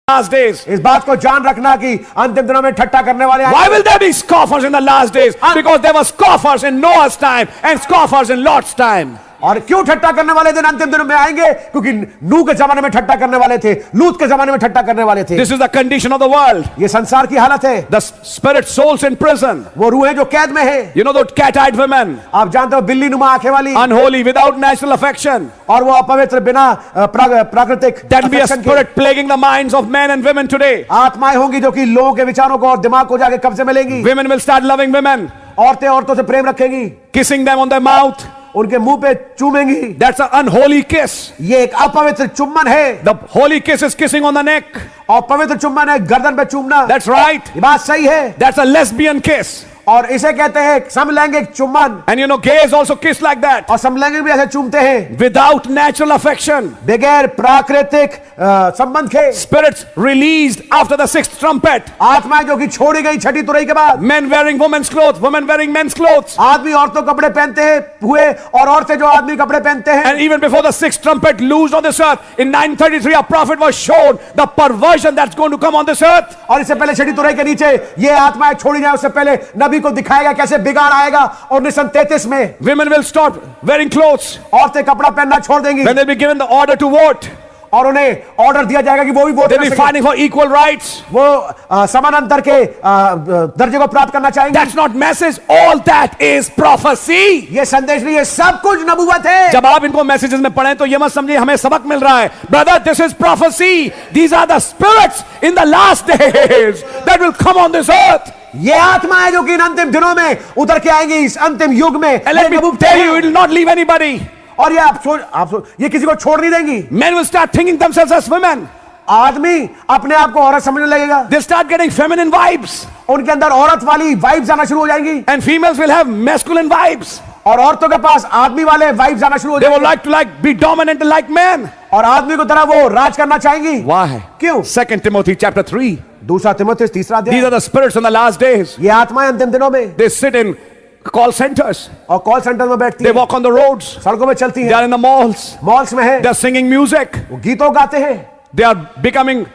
last days. इस बात को जान रखना कि अंतिम दिनों में ठट्ठा करने वाले Why will there be scoffers in the last days? Because there were scoffers in Noah's time and scoffers in Lot's time. और क्यों ठट्ठा करने वाले दिन अंतिम दिनों में आएंगे? क्योंकि नूह के जमाने में ठट्ठा करने वाले थे, लूत के जमाने में ठट्ठा करने वाले थे. This is the condition of the world. ये संसार की हालत है. The spirit souls in prison. वो रूहें जो कैद में है. You know those cat-eyed women. आप जानते हो बिल्ली नुमा आंखें वाली. Unholy, without natural affection. और वो अपवित्र बिना प्राकृतिक. That will be a spirit plaguing the minds of men and women today. आत्माएं होंगी जो कि लोगों के विचारों को और दिमाग को जाके कब्जे में लेंगी. Women will start loving women. औरतें औरतों से प्रेम रखेंगी. Kissing them on their mouth. उनके मुंह पे चूमेंगी. That's an unholy kiss. ये एक अपवित्र चुम्बन है. The holy kiss is kissing on the neck. और पवित्र चुम्बन है गर्दन पे चूमना. That's right. ये बात सही है. That's a lesbian kiss. और इसे कहते हैं समलैंगिक चुम्बन. And you know gays also kiss like that. और समलैंगिक भी ऐसे चूमते हैं. Without natural affection. बगैर प्राकृतिक संबंध के. Spirits released after the sixth trumpet. आत्माएं जो कि छोड़ी गई छठी तुरई के बाद. Men wearing women's clothes, women wearing men's clothes. आदमी औरतों कपड़े पहनते हैं हुए और औरतें जो आदमी कपड़े पहनते हैं. And even before the sixth trumpet loosed on this earth, in 933 a prophet was shown the perversion that's going to come on this earth. और इससे पहले छठी तुरई के नीचे ये आत्माएं छोड़ी जाए उससे पहले नबी को दिखाएगा कैसे बिगाड़ आएगा. और 1933 में women will stop wearing clothes. औरतें कपड़ा पहनना छोड़ देंगी. When they'll be given the order to vote. और उन्हें ऑर्डर दिया जाएगा कि वो भी vote They'll be fighting for equal rights. वो समानांतर के दर्जे को प्राप्त करना चाहेंगे. That's not message. All that is prophecy. ये संदेश नहीं है, सब कुछ नबूवत है. जब आप इनको मैसेजेस में पढ़ें तो ये मत समझिए हमें सबक मिल रहा है. Brother, this is prophecy. These are the spirits in the last days that will come on this earth. ये आत्मा है जो कि इन अंतिम दिनों में उतर के आएंगे इस अंतिम युग में. And let me tell you, it will not leave anybody. और ये आप सोच ये किसी को छोड़ नहीं देंगी. Men will start thinking themselves as women. आदमी अपने आप को औरत समझने लगेगा. They'll start getting feminine vibes. उनके अंदर औरत वाली वाइब्स आना शुरू हो जाएंगी. And females will have masculine vibes. और औरतों के पास आदमी वाले वाइब्स आना शुरू हो They जाएंगे. will like to be dominant like men. और आदमी को तरह वो राज करना चाहेंगी. Why? क्यों? 2 Timothy chapter 3. दूसरा तिमोथेयुस तीसरा अध्याय. These are the spirits in the last days. ये आत्माएं अंतिम दिनों में. They sit in call centers. और कॉल सेंटर में बैठती They हैं. walk on the roads. सड़कों में चलती They हैं. are in the malls. Malls में है. They are singing music. वो गीतों गाते हैं. They are becoming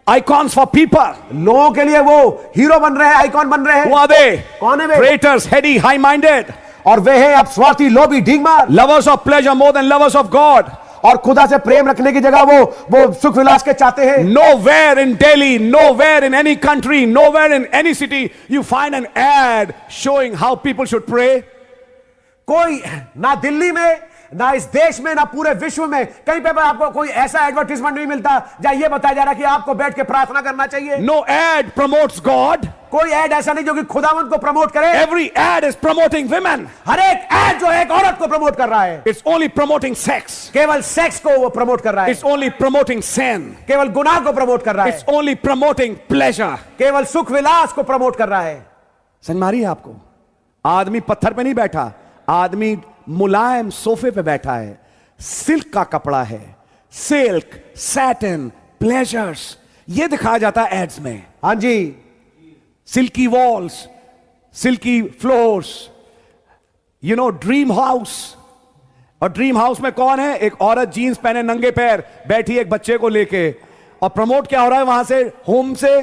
icons for people. लोगों के लिए वो हीरो बन रहे हैं, आइकॉन बन रहे Who हैं. are they? कौन है वे? Traitors, heady, high-minded. और वे हैं अब स्वार्थी, लोभी, ढींगमार. Lovers of pleasure more than lovers of God. और खुदा से प्रेम रखने की जगह वो सुख विलास के चाहते हैं. Nowhere in Delhi, nowhere in any country, nowhere in any city you find an ad showing how people should pray. कोई ना दिल्ली में, ना इस देश में, ना पूरे विश्व में कहीं पे आपको कोई ऐसा एडवर्टाइजमेंट नहीं मिलता जहां ये बताया जा रहा है कि आपको बैठ के प्रार्थना करना चाहिए. No ad promotes God. कोई एड ऐसा नहीं जो कि खुदावंत को प्रमोट करे. Every ad is promoting women. हर एक एड जो है एक औरत को प्रमोट कर रहा है. It's only promoting sex. केवल सेक्स को वो प्रमोट कर रहा है. It's only promoting sin. केवल गुनाह को प्रमोट कर रहा है. It's only promoting pleasure. केवल सुख विलास को प्रमोट कर रहा है. समझ मारी है आपको? आदमी पत्थर पे नहीं बैठा, आदमी मुलायम सोफे पे बैठा है. सिल्क का कपड़ा है. सिल्क, सैटिन, प्लेजर्स, ये दिखाया जाता है एड्स में. हाँ जी. Silky walls, silky floors, you know dream house. और ड्रीम हाउस में कौन है? एक औरत जीन्स पहने नंगे पैर बैठी एक बच्चे को लेके. और प्रमोट क्या हो रहा है वहां से? होम से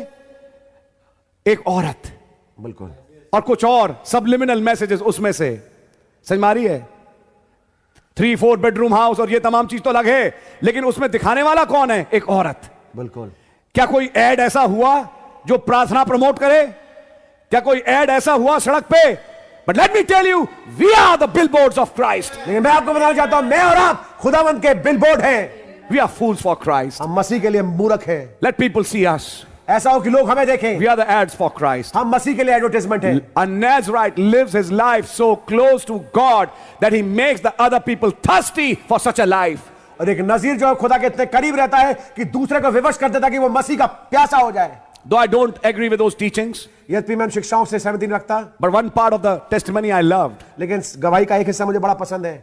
एक औरत. बिल्कुल. और कुछ और सबलिमिनल मैसेजेस उसमें से. समझ मारी है? 3-4 बेडरूम हाउस और ये तमाम चीज तो अलग है, लेकिन उसमें दिखाने वाला कौन है? एक औरत. बिल्कुल. क्या कोई एड ऐसा हुआ जो प्रार्थना प्रमोट करे? क्या कोई एड ऐसा हुआ सड़क पे? But let me tell you, we are the billboards of Christ. लेकिन मैं आपको बताना चाहता हूं, मैं और आप खुदावंत के बिलबोर्ड हैं. We are fools for Christ. हम मसीह के लिए मूर्ख हैं. Let people see us. ऐसा हो कि लोग हमें देखें. We are the ads for Christ. हम मसीह के लिए एडवर्टाइजमेंट है. A Nazarite lives his life so close to God that he makes the other people thirsty for such a life. और एक नजीर जो खुदा के इतने करीब रहता है कि दूसरे को विवश कर देता है कि वो मसीह का प्यासा हो जाए. Though I don't agree with those teachings, यद्यपि मैं शिक्षाओं से सहमति नहीं रखता, but one part of the testimony I loved. लेकिन गवाही का एक हिस्सा मुझे बड़ा पसंद है.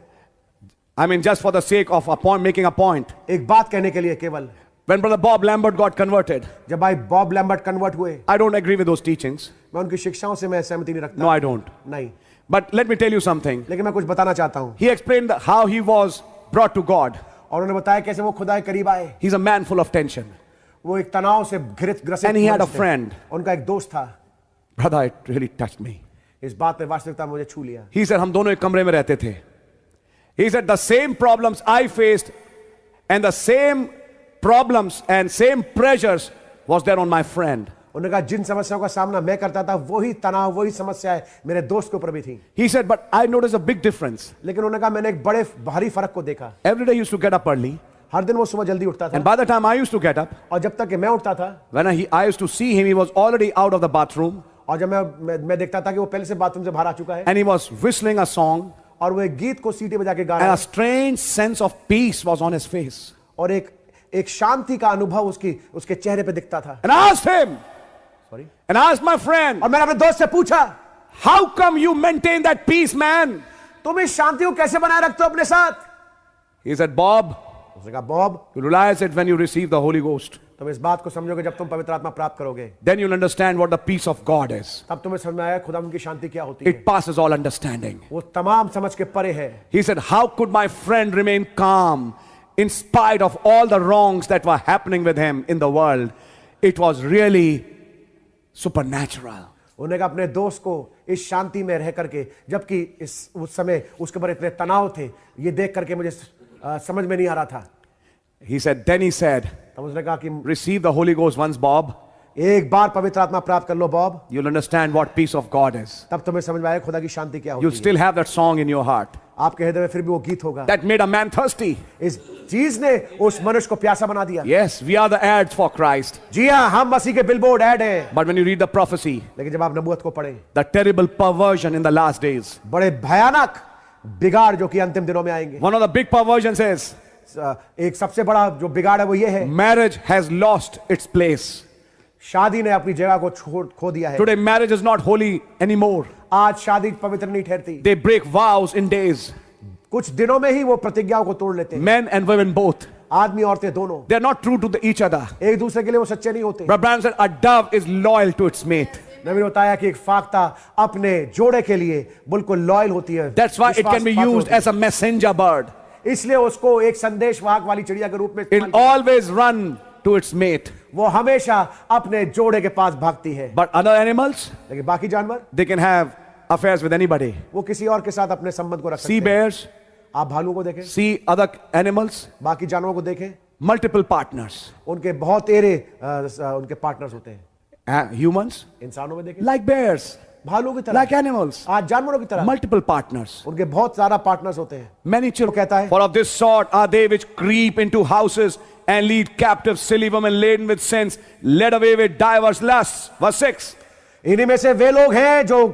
I mean, just for the sake of a point, making a point. एक बात कहने के लिए केवल. When Brother Bob Lambert got converted, जब भाई बॉब लैम्बर्ट कन्वर्ट हुए, I don't agree with those teachings. मैं उनकी शिक्षाओं से मैं सहमति नहीं रखता. No, I don't. नहीं. But let me tell you something. लेकिन मैं कुछ बताना चाहता हूं. He explained how he was brought to God. और उन्होंने बताया कैसे वो खुदा के करीब आए. He's a man full of tension. वो एक तनाव से ग्रसित And he had a मनुष्य थे। friend. उनका एक दोस्त था। Brother, it really touched me. इस बात में वास्तविकता मुझे छू लिया। He said, हम दोनों एक कमरे में रहते थे. He said, the same problems I faced and the same problems and same pressures was there on my friend. उन्होंने कहा जिन समस्याओं का सामना मैं करता था वही तनाव वही समस्याएं मेरे दोस्त के ऊपर भी थी। He said, but I noticed a big difference. लेकिन उन्होंने कहा मैंने एक बड़े भारी फर्क को देखा। Every day I used to get up early. हर दिन वो सुबह जल्दी उठता And था by the time I used to get up, और जब तक कि मैं उठता था when I used to see him, he was already out of the bathroom और जब मैं देखता था कि वो पहले से बाथरूम से बाहर आ चुका है and he was whistling a song और वो एक गीत को सीटी बजा के गा and रहा a है strange sense of peace was on his face. और एक शांति का अनुभव उसके चेहरे पे दिखता था। And I asked him, sorry and I asked my friend, और मैंने अपने दोस्त से पूछा how come you maintain that peace, man? तुम इस शांति को कैसे बनाए रखते हो अपने साथ? He said, Bob, उसने कहा Bob you realize it when you receive the Holy Ghost. तुम इस बात को समझोगे जब तुम पवित्र आत्मा प्राप्त करोगे Then you'll understand what the peace of God is. तब तुम्हें समझ में आएगा खुदा की शांति क्या होती है। It passes all understanding. वो तमाम समझ के परे है। He said, how could my friend remain calm in spite of all the wrongs that were happening with him in the world? It was really supernatural. उन्होंने कहा अपने दोस्त को इस शांति में रह करके जबकि उस समय उसके ऊपर इतने तनाव थे ये देख करके मुझे समझ में नहीं आ रहा था। He said, then he said, तब उसने कहा कि receive the Holy Ghost once, Bob. एक बार पवित्र आत्मा प्राप्त कर लो Bob You'll understand what peace of God is. तब तुम्हें समझ में आएगा खुदा की शांति क्या You'll होती है। still have that song in your heart. आपके हृदय में फिर भी वो गीत होगा। That made a man thirsty. इस चीज ने उस मनुष्य को प्यासा बना दिया। Yes, we are the ads for Christ. जी हाँ हम मसीह के बिलबोर्ड ऐड हैं। But when you read the prophecy, लेकिन जब आप नबूवत को पढ़ें the terrible perversion in the last days, बड़े भयानक बिगाड़ जो कि अंतिम दिनों में आएंगे। one of the big perversions is एक सबसे बड़ा जो बिगाड़ है वो ये है marriage has lost its place. शादी ने अपनी जगह को खो दिया है। Today, marriage is not holy anymore. आज शादी पवित्र नहीं ठहरती। They break vows in days. कुछ दिनों में ही वो प्रतिज्ञाओं को तोड़ लेते हैं। Men and women both. आदमी औरतें दोनों They're not true to each other. एक दूसरे के लिए वो सच्चे नहीं होते। Brother Branham said, a dove is loyal to its mate. नबी ने बताया कि एक फाख्ता अपने जोड़े के लिए बिल्कुल लॉयल होती है। That's why it can be used as a messenger bird. इसलिए उसको एक संदेशवाहक वाली चिड़िया के रूप में It'll always run to its mate. वो हमेशा अपने जोड़े के पास भागती है। But other animals, लेकिन बाकी जानवर they can have affairs with anybody. वो किसी और के साथ अपने संबंध को रख सकते Sea हैं। bears, आप भालू को देखें, see other animals, बाकी जानवरों को देखें, multiple partners. उनके बहुत तेरे उनके पार्टनर्स होते हैं। Humans, इंसानों में देखें like bears, भालू की तरह, like animals, आज जानवरों की तरह multiple partners. उनके बहुत सारा पार्टनर्स होते हैं। Many children, कहता है, for of this sort are they which creep into houses and lead captive silly women laden with sins, led away with divers lusts. Verse 6. इन्हीं में से वे लोग हैं जो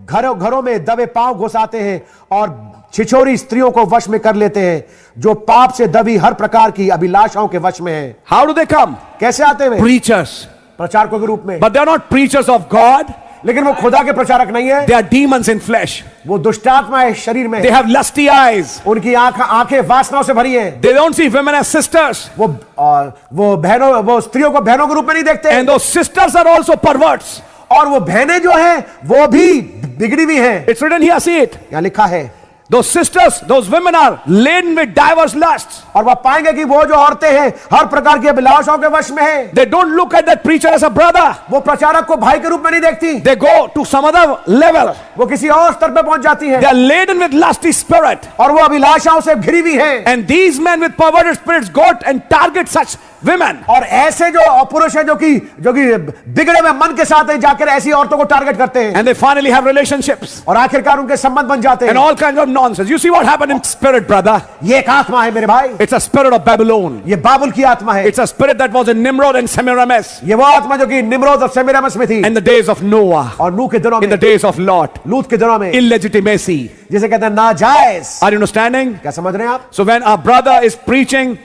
घरों में दबे पांव घुसाते हैं और छिछोरी स्त्रियों को वश में कर लेते हैं जो पाप से दबी हर प्रकार की अभिलाषाओं के वश में हैं। How do they come? कैसे आते हैं? Preachers. प्रचारकों के रूप में। But they are not preachers of God. लेकिन वो खुदा के प्रचारक नहीं है। They are demons in flesh. वो दुष्टात्मा है शरीर में। They have lusty eyes. उनकी आंखें वासनाओं से भरी हैं। They don't see women as sisters. वो बहनों वो स्त्रियों को बहनों के रूप में नहीं देखते। And those sisters are also perverts. और वो बहनें जो हैं वो भी बिगड़ी हुई हैं। It's written here, see it. यहाँ लिखा है Those sisters, those women are laden with diverse lusts. और वह पाएंगे कि वो जो औरतें हैं हर प्रकार की अभिलाषाओं के वश में हैं। They don't look at that preacher as a brother. वो प्रचारक को भाई के रूप में नहीं देखती। They go to some other level. वो किसी और स्तर पे पहुंच जाती हैं। They are laden with lusty spirit. और वो अभिलाषाओं से घिरी हुई हैं। And these men with perverted spirits go and target such women. और ऐसे जो पुरुष हैं जो कि बिगड़े हुए मन के साथ जाकर ऐसी औरतों को टारगेट करते हैं। And they finally have relationships. और आखिरकार उनके संबंध बन जाते हैं। And all kinds of nonsense. You see what happened in spirit, brother? ये एक आत्मा है मेरे भाई। It's a spirit of Babylon. ये बाबुल की आत्मा है। It's a spirit that was in Nimrod and Semiramis. ये वो आत्मा जो कि निम्रोद और सेमिरामिस में थी। In the days of Noah. और नूह के दिनों In में। the days of Lot. लूत के दिनों में। Illegitimacy. जिसे कहते हैं नाजायज। Are you understanding? क्या समझ रहे हैं आप? So when our brother is preaching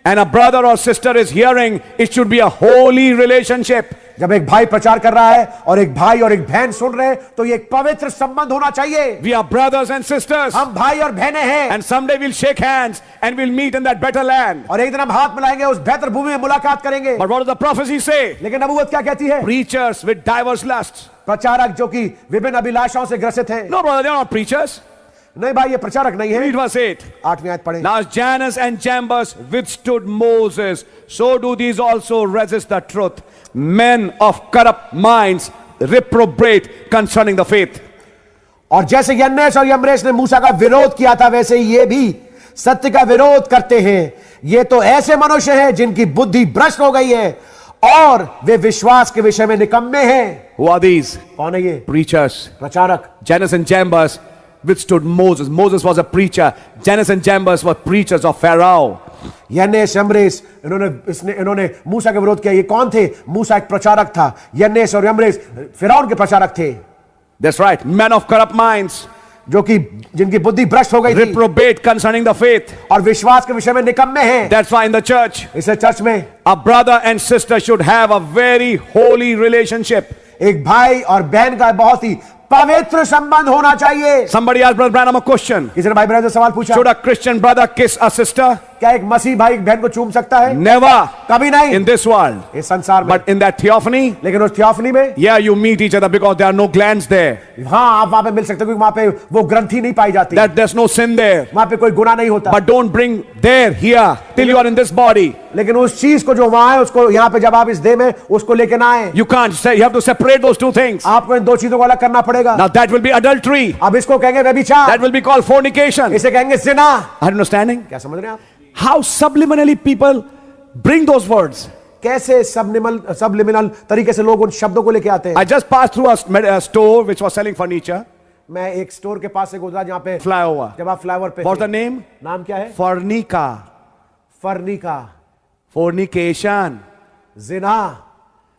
and a brother or sister is hearing, it should be a holy relationship. जब एक भाई प्रचार कर रहा है और एक भाई और एक बहन सुन रहे हैं तो ये एक पवित्र संबंध होना चाहिए। We are brothers and sisters. हम भाई और बहनें हैं। And someday we'll shake hands and we'll meet in that better land. और एक दिन हम हाथ मिलाएंगे उस बेहतर भूमि में मुलाकात करेंगे। But what does the prophecy say? लेकिन नबूवत क्या कहती है? Preachers with diverse lusts. प्रचारक जो कि विभिन्न अभिलाषाओं से ग्रसित हैं। No, brother, they are not preachers. नहीं भाई, ये प्रचारक नहीं है। Read verse 8. 8वीं आयत पढ़ें। Now Jannes and Jambres withstood Moses, so do these also resist the truth. Men of corrupt minds reprobate concerning the faith. और जैसे यन्नेस और यम्रेस ने मूसा का विरोध किया था, वैसे ही ये भी सत्य का विरोध करते हैं। ये तो ऐसे मनुष्य हैं जिनकी बुद्धि भ्रष्ट हो गई है और वे विश्वास के विषय में निकम्मे हैं। Who are these? कौन है ये? Preachers. प्रचारक। Jannes and Jambres withstood Moses. Moses was a preacher. Jannes and Jambres were preachers of Pharaoh. यन्नेस यम्रेस इन्होंने मूसा का विरोध किया। ये कौन थे? मूसा एक प्रचारक था। यन्नेस और यम्रेस फिरौन के प्रचारक थे। That's right. Men of corrupt minds. जो कि जिनकी बुद्धि भ्रष्ट हो गई थी reprobate concerning the faith. और विश्वास के विषय में निकम्मे हैं। That's why in the church, इसे चर्च में a brother and sister should have a very holy relationship. एक भाई और बहन का बहुत ही पवित्र संबंध होना चाहिए। Somebody asked Brother Branham a question. किसी ने भाई ब्रदर से सवाल पूछा, Should a Christian brother kiss a sister? क्या एक मसीह भाई एक बहन को चूम सकता है? Never. कभी नहीं। In this world. इस संसार में। But in that theophany, लेकिन उस थियोफनी में, yeah, you meet each other because there are no glands there. हाँ, आप वहां पे मिल सकते हो क्योंकि वहां पे वो ग्रंथि नहीं पाई जाती। That there's no sin there. वहां पे कोई गुनाह नहीं होता। But don't bring there here till you are in this body. लेकिन उस चीज को जो वहां है उसको यहाँ पे जब आप इस देह में उसको लेके ना आए। You can't say, you have to separate those two things. आपको इन दो चीजों को अलग करना पड़ेगा। Now that will be adultery. अब इसको कहेंगे व्यभिचार। That will be called fornication. इसे कहेंगे जिना। Are you understanding? क्या समझ रहे हैं आप? How subliminally people bring those words. कैसे सबलिमिनल तरीके से लोग उन शब्दों को लेके आते हैं। I just passed through a store which was selling furniture. मैं एक स्टोर के पास से गुजरा जहाँ पे Flyover. जब आप फ्लाईओवर पे What's थे। the name? नाम क्या है? Fornica. Farnika. Fornication. Jinnah.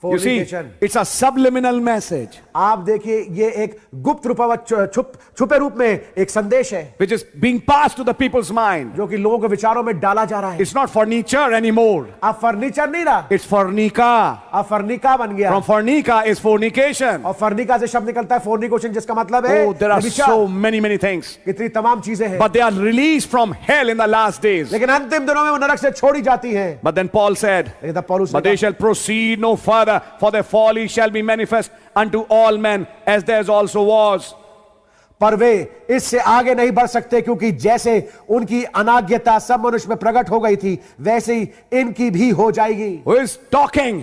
You see, Fornication। it's a subliminal message आप देखिए, ये एक गुप्त रूपावत छुपे रूप में एक संदेश है which is being passed to the people's mind. जो कि लोगों के विचारों में डाला जा रहा है। It's not furniture anymore. अब फर्नीचर नहीं रहा, It's fornica. अब फर्निका बन गया। From fornica is fornication. और फर्निका से शब्द निकलता है फोर्निकेशन, जिसका मतलब है Oh, there are व्यभिचार। so many things. कितनी तमाम चीजें हैं। But they are released from hell in the last days. लेकिन अंतिम दिनों में वो नरक से छोड़ी जाती है। But then Paul said, लेकिन तब पौलुस ने but they कहा, shall proceed no further, for their folly shall be manifest unto all men, as theirs also was. पर वे इससे आगे नहीं बढ़ सकते, क्योंकि जैसे उनकी अनाज्ञता सब मनुष्य में प्रकट हो गई थी, वैसे ही इनकी भी हो जाएगी। Who is talking?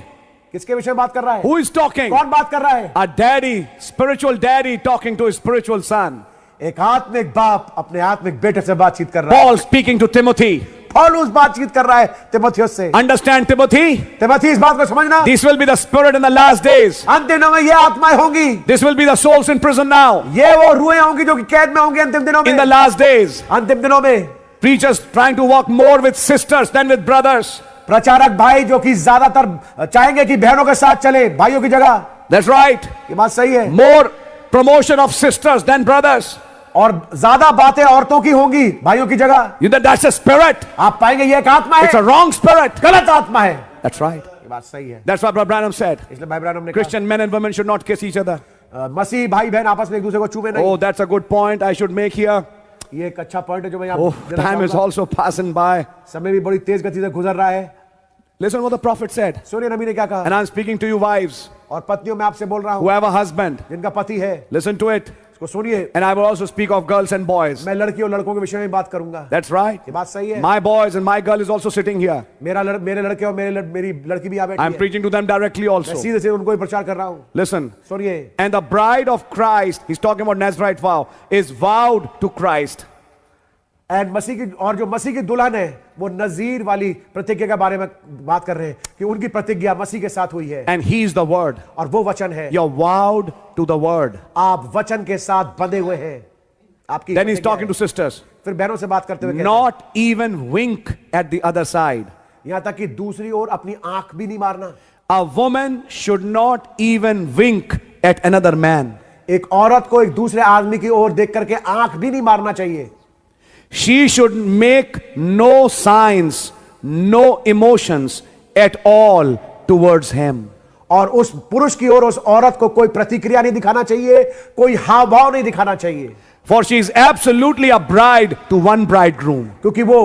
किसके विषय में बात कर रहा है? Who is talking? कौन बात कर रहा है? A daddy, spiritual daddy talking to his spiritual son. एक आत्मिक बाप अपने आत्मिक बेटे से बातचीत कर रहा है। Paul speaking to Timothy. पौलुस बातचीत कर रहा है तिमोथियुस से। Understand, Timothy? तिमोथी, इस बात को समझना, This will be the spirit in the last days. अंतिम दिनों में ये आत्माएं होंगी। This will be the souls in prison now. ये वो रूहें होंगी जो कि कैद में होंगी अंतिम दिनों में। In the last days, अंतिम दिनों में preachers trying to walk more with sisters than with brothers. प्रचारक भाई जो कि ज्यादातर चाहेंगे कि बहनों के साथ चले भाइयों की जगह। That's right. ये बात सही है। More promotion of sisters than brothers. और ज्यादा बातें औरतों की होंगी भाइयों की जगह। That's a spirit. आप पाएंगे ये एक आत्मा It's a है, wrong spirit. गलत आत्मा है। That's right. ये बात सही है। That's what Brother Branham said. इसलिए भाई ब्रायनम ने Christian men and women should not kiss each other. कहा, मसीह भाई बहन आपस में एक दूसरे को चूमे नहीं। Oh, that's a good point I should make here. ये एक अच्छा पॉइंट है जो मैं यहाँ Oh, देना time is चाहूंगा। also passing by. समय भी बड़ी तेज गति से गुजर रहा है। Listen what the prophet said. सुनिए नबी ने क्या कहा। And I'm speaking to you wives और पत्नियों में आपसे बोल रहा who हूँ have a husband. जिनका पति है, Listen to it. इसको सुनिए। And I will also speak of girls and boys. मैं लड़की और लड़कों के विषय में बात करूंगा। That's right. ये बात सही है। My boys and my girl is also sitting here. मेरे लड़के और मेरी लड़की भी यहाँ बैठी I'm है। preaching to them directly मैं also. सीधे से उनको ही प्रचार कर रहा हूँ। Listen. सुनिए, And the bride of Christ, he's talking about Nazarite vow, is vowed to Christ. And मसीह की और जो मसीह की दुल्हन है वो नजीर वाली प्रतिज्ञा के बारे में बात कर रहे हैं कि उनकी प्रतिज्ञा मसीह के साथ हुई है And he is the word. और वो वचन है। You're vowed to the word. आप वचन के साथ बंधे हुए हैं। आपकी Then he's प्रतिज्ञा talking है। to sisters. फिर बहनों से बात करते हुए कहते हैं, Not even wink at the other side. यहां तक कि दूसरी ओर अपनी आंख भी नहीं मारना। A woman should not even wink at another man. एक औरत को एक दूसरे आदमी की ओर देख करके आंख भी नहीं मारना चाहिए। She should make no signs, no emotions at all towards him. और उस पुरुष की ओर उस औरत को कोई प्रतिक्रिया नहीं दिखाना चाहिए, कोई हाव भाव नहीं दिखाना चाहिए। For she is absolutely a bride to one bridegroom. क्योंकि वो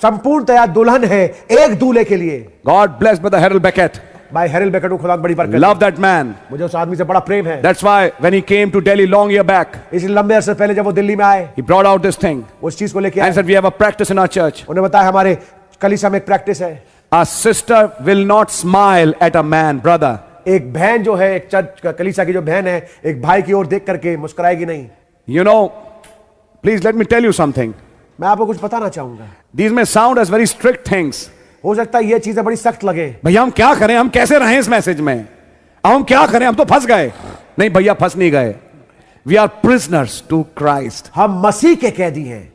संपूर्णतया दुल्हन है एक दूल्हे के लिए। God bless Brother Harold Beckett. भाई हैरिल बेकर को खुदा बड़ी बरकत। Love that man. मुझे उस आदमी से बड़ा प्रेम है। That's why when he came to Delhi long year back, इसलिए लंबे अरसे पहले जब वो दिल्ली में आए, he brought out this thing उस चीज को लेके and आए। said, we have a practice in our church. उन्हें बताया हमारे कलीसिया में एक प्रैक्टिस है। A sister will not smile at a man, brother. एक बहन जो है, एक चर्च कलीसिया की जो बहन है, एक भाई की ओर देख करके मुस्कुराएगी नहीं। You know, please let me tell you something. मैं आपको कुछ बताना चाहूंगा। These may sound as very strict things. हो सकता है ये चीजें बड़ी सख्त लगे। भैया हम क्या करें, हम कैसे रहें इस मैसेज में, अब हम क्या करें, हम तो फंस गए। नहीं भैया, फंस नहीं गए। We are prisoners to Christ. हम मसीह के कैदी हैं।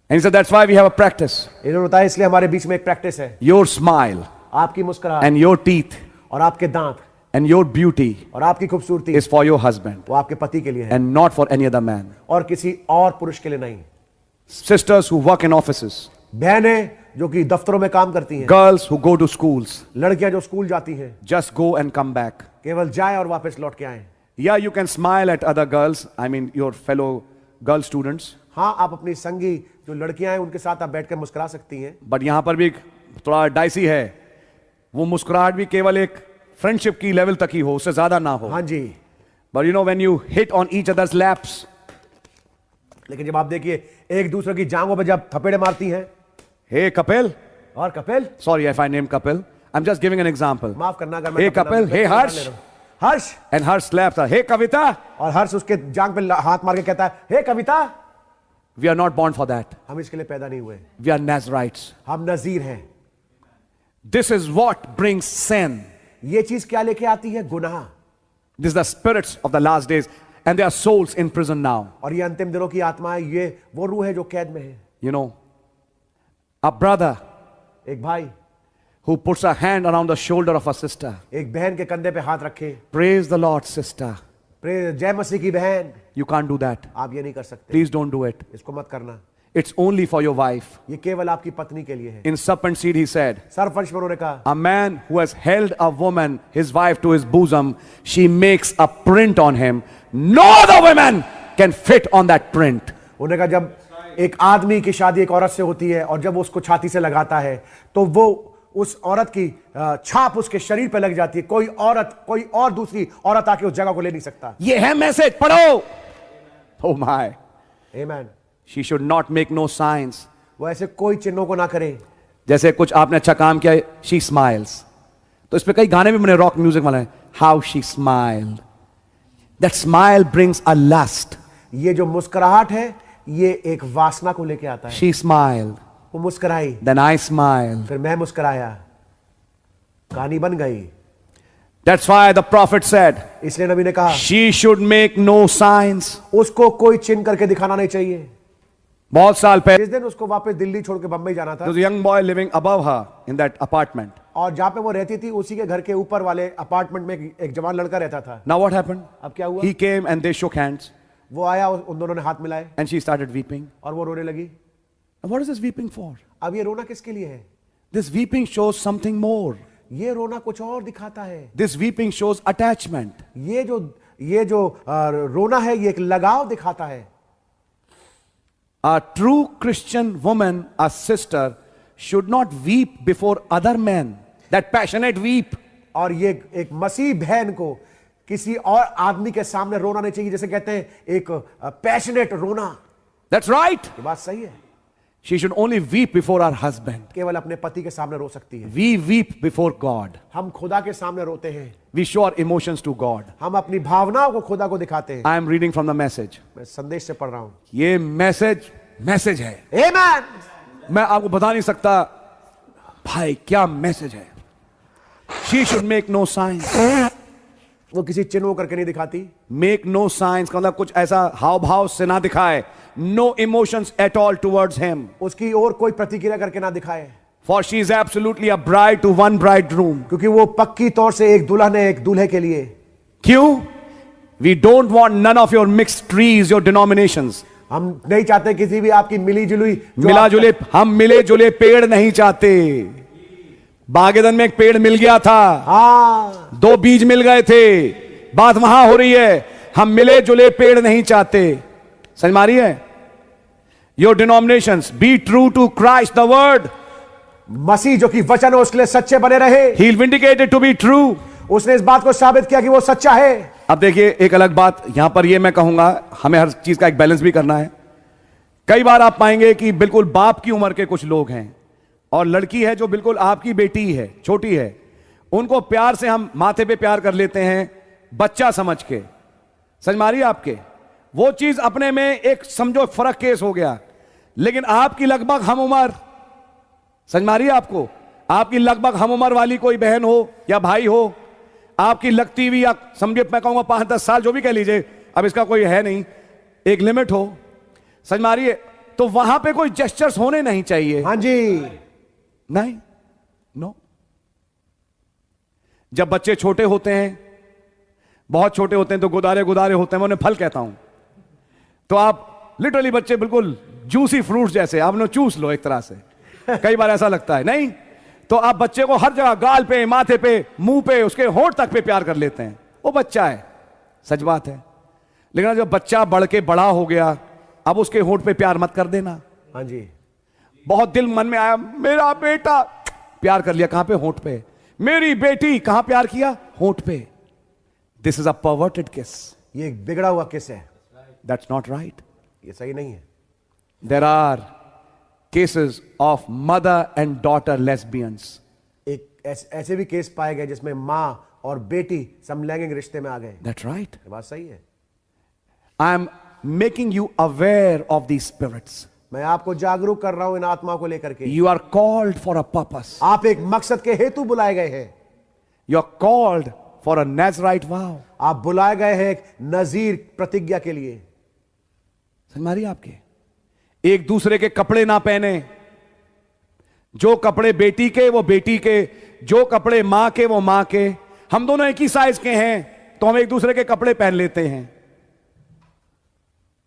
And he said, that's why we have a practice. इन्होंने बताया इसलिए हमारे बीच में एक प्रैक्टिस है। Your smile आपकी मुस्कुराहट and your teeth और आपके दांत and your beauty और आपकी खूबसूरती is for your husband वो आपके पति के लिए है and not for any other man. और किसी और पुरुष के लिए नहीं। Sisters who work in offices, बहनें जो कि दफ्तरों में काम करती हैं, girls who go to schools, लड़कियां जो स्कूल जाती हैं, just go and come back. केवल जाएं और वापस लौट के आएं। Yeah, you can smile at other girls, I mean your fellow girl students, हाँ, आप अपनी संगी जो लड़कियां हैं उनके साथ आप बैठकर मुस्कुरा सकती हैं। but यहां पर भी थोड़ा डाइसी है। वो मुस्कुराहट भी केवल एक फ्रेंडशिप की लेवल तक ही हो, उससे ज्यादा ना हो। हाँ जी। But you know when you hit on each other's laps, लेकिन जब आप देखिए एक दूसरे की जांघों पर जब थपेड़े मारती हैं, hey Kapil, और Kapil, sorry if I named Kapil, I'm just giving an example. माफ करना अगर मैं Hey कपिल Kapil, नाम- hey नाम Harsh, ले रहा हूं। हर्ष, and Harsh slaps her. Hey Kavita, और हर्ष उसके जांघ पे हाथ मार के कहता है, हे कविता, we are not born for that. हम इसके लिए पैदा नहीं हुए, We are Nazarites. हम नजीर हैं। This is what brings sin. ये चीज क्या लेके आती है? गुनाह। This is the spirits of the last days, and their souls in prison now. और ये अंतिम दिनों की आत्मा है, ये वो रूह है जो कैद में है। You know, a brother एक भाई who puts a hand around the shoulder of a sister. एक बहन के कंधे पे हाथ रखे, Praise the Lord, sister. जय मसीह की बहन, You can't do that. आप ये नहीं कर सकते, Please don't do it. इसको मत करना। It's only for your wife. ये केवल आपकी पत्नी के लिए है। In Serpent Seed, he said, सरफर्श पर उन्होंने कहा, a man who has held a woman, his wife, to his bosom, she makes a print on him. No other woman can fit on that print. उन्होंने कहा जब एक आदमी की शादी एक औरत से होती है और जब वो उसको छाती से लगाता है तो वो उस औरत की छाप उसके शरीर पे लग जाती है। कोई औरत, कोई और दूसरी औरत आके उस जगह को ले नहीं सकता। ये है मैसेज, पढ़ो। Oh my. Amen. She should not make no signs. वो ऐसे कोई चिन्हों को ना करे। जैसे कुछ आपने अच्छा काम किया, she smiles. तो इस पे कई गाने भी बने रॉक म्यूजिक वाले, how she smiled. That smile brings a lust. ये जो मुस्कुराहट है ये एक वासना को लेके आता है। She smiled. वो मुस्कुराई, Then I smiled. फिर मैं मुस्कुराया, कहानी बन गई। That's why the prophet said, इसलिए नबी ने कहा she should make no signs. उसको कोई चिन्ह करके दिखाना नहीं चाहिए। बहुत साल पहले, जिस दिन उसको वापस दिल्ली छोड़ के बम्बई जाना था, there was a young boy living above her in that apartment. और जहां पे वो रहती थी उसी के घर के ऊपर वाले अपार्टमेंट में एक जवान लड़का रहता था। Now what happened? अब क्या हुआ? He came and they shook hands वो आया, उन दोनों ने हाथ मिलाए and she started weeping. और वो रोने लगी। Now what is this weeping for? अब ये रोना किसके लिए है? This weeping shows something more. ये रोना कुछ और दिखाता है। This weeping shows attachment. ये जो रोना है ये एक लगाव दिखाता है। A true Christian woman, a sister, should not weep before other men. That passionate weep. और ये एक मसीह बहन को किसी और आदमी के सामने रोना नहीं चाहिए, जैसे कहते हैं एक पैशनेट रोना। That's right. ये बात सही है। She should only weep before her husband. केवल अपने पति के सामने रो सकती है। We weep before God. हम खुदा के सामने रोते हैं। We show our emotions to God. हम अपनी भावनाओं को खुदा को दिखाते हैं। I am reading from the message. मैं संदेश से पढ़ रहा हूं। ये मैसेज है। आमेन। मैं आपको बता नहीं सकता भाई क्या मैसेज है। She should make no signs. वो किसी चिन्हों करके नहीं दिखाती। Make no signs का मतलब कुछ ऐसा हाव भाव से ना दिखाए। No emotions at all towards him. उसकी और कोई प्रतिक्रिया करके ना दिखाए। For she is absolutely a bride to one bridegroom. क्योंकि वो पक्की तौर से एक दुल्हन है एक दूल्हे के लिए। क्यों? We don't want none of your mixed trees, your denominations. हम नहीं चाहते किसी भी आपकी मिली जुली हम मिले जुले पेड़ नहीं चाहते। बागेदन में एक पेड़ मिल गया था, हाँ, 2 बीज मिल गए थे, बात वहां हो रही है। हम मिले जुले पेड़ नहीं चाहते। समझ मारी है? Your denominations, be true to Christ the word. मसीह जो कि वचन है उसके लिए सच्चे बने रहे। He'll vindicate it to be true. उसने इस बात को साबित किया कि वो सच्चा है। अब देखिए एक अलग बात यहां पर ये मैं कहूंगा, हमें हर चीज का एक बैलेंस भी करना है। कई बार आप पाएंगे कि बिल्कुल बाप की उम्र के कुछ लोग हैं और लड़की है जो बिल्कुल आपकी बेटी है, छोटी है, उनको प्यार से हम माथे पे प्यार कर लेते हैं बच्चा समझ के। समझ मारिए आपके, वो चीज अपने में एक समझो फर्क केस हो गया। लेकिन आपकी लगभग हम उम्र, समझ मारिए आपको, आपकी लगभग हम उम्र वाली कोई बहन हो या भाई हो, आपकी लगती हुई या समझिए मैं कहूंगा 5-10 साल जो भी कह लीजिए, अब इसका कोई है नहीं, एक लिमिट हो, समझ मारिए, तो वहां पे कोई जेस्चर्स होने नहीं चाहिए। हाँ जी, नहीं, नो। जब बच्चे छोटे होते हैं, बहुत छोटे होते हैं, तो गुदारे गुदारे होते हैं, मैं उन्हें फल कहता हूं, तो आप लिटरली बच्चे बिल्कुल जूसी फ्रूट्स जैसे आप उन्हें चूस लो एक तरह से, कई बार ऐसा लगता है नहीं, तो आप बच्चे को हर जगह गाल पे, माथे पे, मुंह पे, उसके होंठ तक पे प्यार कर लेते हैं, वो बच्चा है, सच बात है। लेकिन जब बच्चा बढ़ के बड़ा हो गया, अब उसके होंठ पे प्यार मत कर देना। हाँ जी, बहुत दिल मन में आया मेरा बेटा, प्यार कर लिया, कहां पे? होंठ पे। मेरी बेटी, कहां प्यार किया? होंठ पे। दिस इज अ परवर्टेड किस। ये एक बिगड़ा हुआ किस है, दैट्स नॉट राइट। ये सही नहीं है। There are cases of mother and daughter lesbians. एक ऐसे भी केस पाए गए जिसमें मां और बेटी समलैंगिक रिश्ते में आ गए। That's right. ये बात सही है। I am making you aware of the spirits. मैं आपको जागरूक कर रहा हूं इन आत्माओं को लेकर के। You are called for a purpose. आप एक मकसद के हेतु बुलाए गए हैं। You are called for a Nazirite vow. आप बुलाए गए हैं एक नजीर प्रतिज्ञा के लिए। समझ मारिए आपके, एक दूसरे के कपड़े ना पहने, जो कपड़े बेटी के वो बेटी के, जो कपड़े मां के वो मां के। हम दोनों एक ही साइज के हैं तो हम एक दूसरे के कपड़े पहन लेते हैं।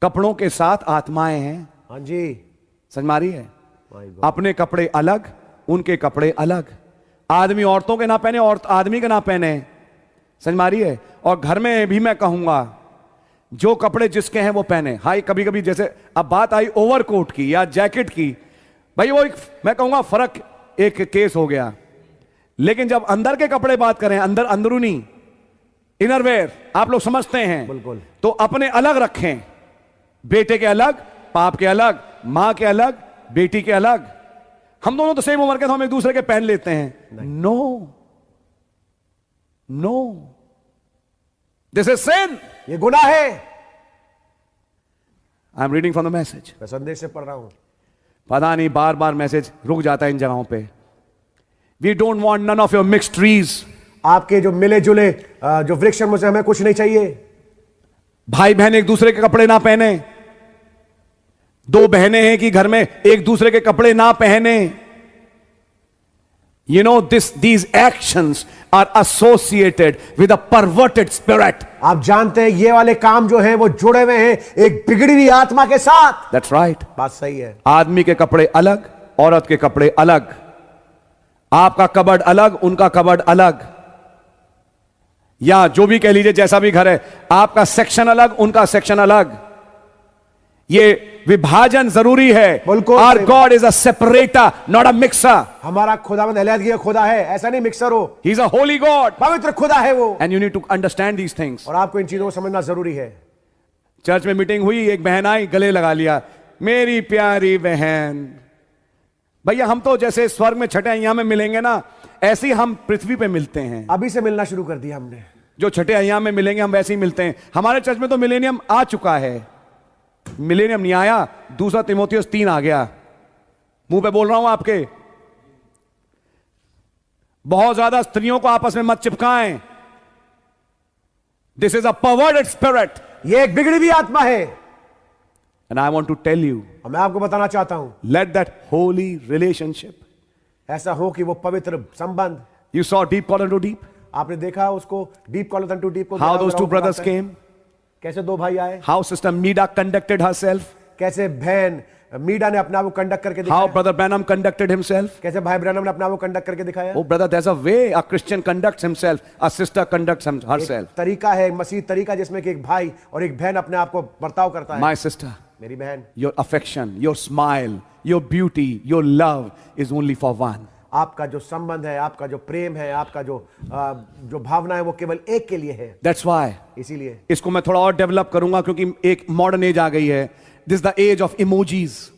कपड़ों के साथ आत्माएं हैं। हाँ जी, समझ मारिए, अपने कपड़े अलग, उनके कपड़े अलग। आदमी औरतों के ना पहने, औरत आदमी के ना पहने। समझ मारिए। और घर में भी मैं कहूंगा जो कपड़े जिसके हैं वो पहने। हाई कभी कभी जैसे अब बात आई ओवरकोट की या जैकेट की, भाई वो एक मैं कहूंगा फर्क एक केस हो गया। लेकिन जब अंदर के कपड़े बात करें, अंदर अंदरूनी इनरवेयर आप लोग समझते हैं, बिल्कुल, तो अपने अलग रखें। बेटे के अलग, बाप के अलग, मां के अलग, बेटी के अलग। हम दोनों तो सेम उम्र के, तो हम एक दूसरे के पहन लेते हैं। नो नो, दिस इज सिन। ये गुनाह है। I am reading from the message. मैं संदेश से पढ़ रहा हूं। पता नहीं बार बार मैसेज रुक जाता है इन जगहों पे। We don't want none of your mixed trees. आपके जो मिले जुले जो वृक्ष हैं, मुझे हमें कुछ नहीं चाहिए। भाई बहन एक दूसरे के कपड़े ना पहने। दो बहनें हैं कि घर में एक दूसरे के कपड़े ना पहने। You know these actions are associated with a perverted spirit. आप जानते हैं ये वाले काम जो हैं वो जुड़े हुए हैं एक बिगड़ी हुई आत्मा के साथ। That's right. बात सही है। आदमी के कपड़े अलग, औरत के कपड़े अलग। आपका कबर्ड अलग, उनका कबर्ड अलग, या जो भी कह लीजिए, जैसा भी घर है, आपका सेक्शन अलग, उनका सेक्शन अलग। ये विभाजन जरूरी है। बिल्कुल। Our God is a separator, not a mixer. हमारा खुदावंद अलग खुदा है, ऐसा नहीं मिक्सर हो। He's a holy God. पवित्र खुदा है वो। And you need to understand these things. और आपको इन चीजों को समझना जरूरी है। चर्च में मीटिंग हुई, एक बहन आई, गले लगा लिया, मेरी प्यारी बहन। भैया हम तो जैसे स्वर्ग में छठे अय्याम में मिलेंगे ना, ऐसे ही हम पृथ्वी पे मिलते हैं। अभी से मिलना शुरू कर दिया हमने। जो छठे अय्याम में मिलेंगे हम वैसे ही मिलते हैं। हमारे चर्च में तो मिलेनियम आ चुका है। मिलेनियम नहीं आया, दूसरा तीमुथियुस 3 आ गया। मुंह पे बोल रहा हूं आपके। बहुत ज्यादा स्त्रियों को आपस में मत चिपकाएं। This is a perverted spirit. ये एक बिगड़ी हुई आत्मा है। And I want to tell you, मैं आपको बताना चाहता हूं, लेट दैट होली रिलेशनशिप, ऐसा हो कि वो पवित्र संबंध। You saw deep caller to deep. आपने देखा उसको डीप कॉलर टू डीप को। How those two brothers came. कैसे दो भाई आए। How sister Meda conducted herself. कैसे बहन मीडा ने अपना वो कंडक्ट करके दिखाया। How brother Branham conducted himself. कैसे भाई ब्रैनम ने अपना वो कंडक्ट करके दिखाया। Oh brother, there's a way a Christian conducts himself, a sister conducts herself. तरीका है, मसीह तरीका, जिसमें कि एक भाई और एक बहन अपने आप को बर्ताव करता है। My sister, मेरी बहन, your affection, your smile, your beauty, your love is only for one. आपका जो संबंध है, आपका जो प्रेम है, आपका जो भावना है, वो केवल एक के लिए है। That's why. इसीलिए इसको मैं थोड़ा और डेवलप करूंगा क्योंकि एक मॉडर्न एज आ गई है. This is the age of emojis.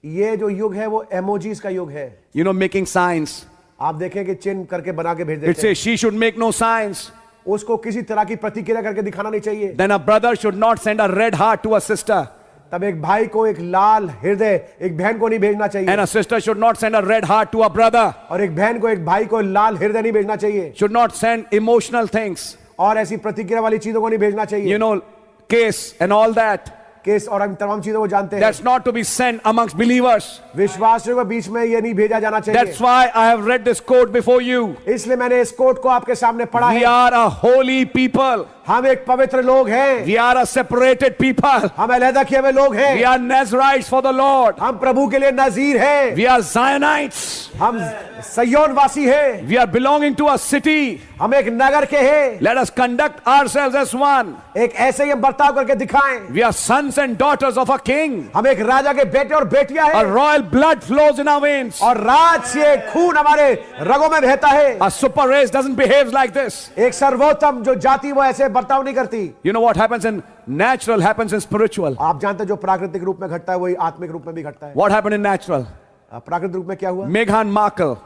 ये जो युग है वो emojis का युग है। You know, making signs. आप देखें कि चिन्ह करके बना के भेज It देते हैं। says she should make no signs. उसको किसी तरह की प्रतिक्रिया करके दिखाना नहीं चाहिए। Then a brother should not send a red heart to a sister. तब एक भाई को एक लाल हृदय एक बहन को नहीं भेजना चाहिए। And a sister should not send a red heart to a brother. और एक बहन को एक भाई को लाल हृदय नहीं भेजना चाहिए। Should not send emotional things. और ऐसी प्रतिक्रिया वाली चीजों को नहीं भेजना चाहिए। You know, case and all that. Case और हम तमाम चीजों को जानते हैं। That's not to be sent amongst believers. विश्वासियों के बीच में ये नहीं भेजा जाना चाहिए। That's why I have read this quote before you. इसलिए मैंने इस कोट को आपके सामने पढ़ा We है। are a holy people. हम एक पवित्र लोग हैं। We are a separated people. हम अलग किए हुए लोग हैं। We are Nazarites for the Lord. हम प्रभु के लिए नजीर हैं। We are Zionites. हम सयोन वासी हैं। We are belonging to a city. हम एक नगर के हैं। Let us conduct ourselves as one. एक ऐसे ही हम बर्ताव करके दिखाएं। We are sons and daughters of a king. हम एक राजा के बेटे और बेटियां A हैं। royal blood flows in our veins. और राज से खून हमारे रगों में बहता है। A super race doesn't behave like this. एक सर्वोत्तम जो जाति वो ऐसे बर्ताव नहीं करती। You know what happens in natural happens in spiritual. आप जानते हैं जो प्राकृतिक रूप में घटता है वही आत्मिक रूप में भी घटता है। What happened in natural? प्राकृतिक रूप में क्या हुआ? Meghan Markle,